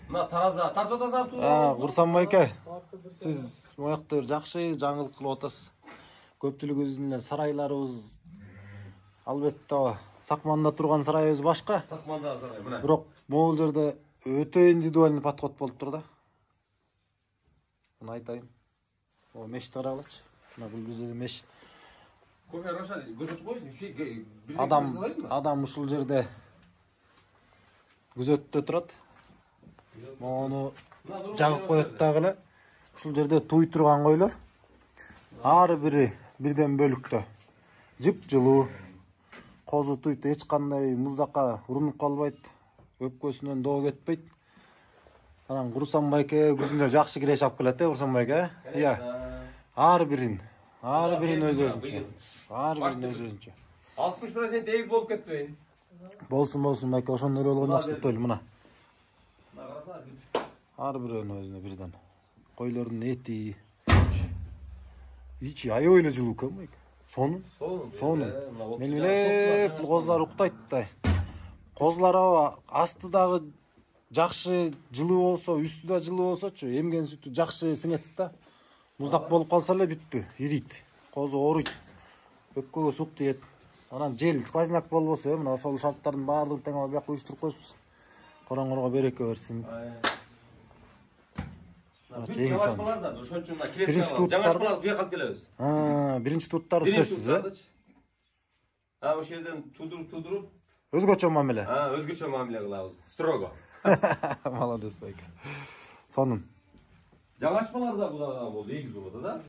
Мына тараза тартып тазартуу. Курсан байке. Сиз моякта бир жакшы жаңылык кылып атасыз. Көпчүлүгүбүздүн эле сарайларыбыз албетте Сакманда турган сарайыбыз башка. Сакманда сарай мына. Бирок могул жерде өтө индивидуальный подход болуп тур да. Муну айтайын. О мешти карагылачы. Мына бул жерде меш. Кофе Рошан көрсөтүп койсуң. Адам ушул жерде күзөттө турат. Мону жагып коет дагы эле. Ушул жерде туй турган койлор. Ар бири бирден бөлүктө. Жып-жылуу. Козу туйт эч кандай муздакка урунуп калбайт. Өпкөсүнөн доо кетпейт. Анан Курсан байке күзүндө жакшы киреш алып келет, Курсан байке. Ия. Ар бирин өз-өзүнчө. Ар бирин өз-өзүнчө. 60% эгиз болуп кетпейин. Болсун байке, ошондой эле болгону жакшы деп ойлойм мына. Ар бирөөнүн өзүнө бирден. Койлордун эти. Ичи аябай эле жылуу экен байке. Сонун. Мен эле козулар уктайт да. Козулар астыдагы жакшы жылуу болсо, үстү да жылуу болсочу, эмген сүтү жакшы сиңет да. Муздак болуп калса эле бүттү, ирийт. Козу ооруйт. Өпкөгө сук тиет. Анан жел, сквозняк болбосо, мына ошол шарттардын баардыгын тең алып бияка уюштуруп коюшпуз. Короңорго береке берсин. Жаңашмалар да ошон үчүн мына кирет жаңашмаларды бияка алып келебиз. Биринчи туттары сөзсүз, ошол жерден тудуруп өзгөчө мамиле. Өзгөчө мамиле кылабыз. Строго. Молодец байке. Сонун. Жаңашмалар да бул эгиз болот да.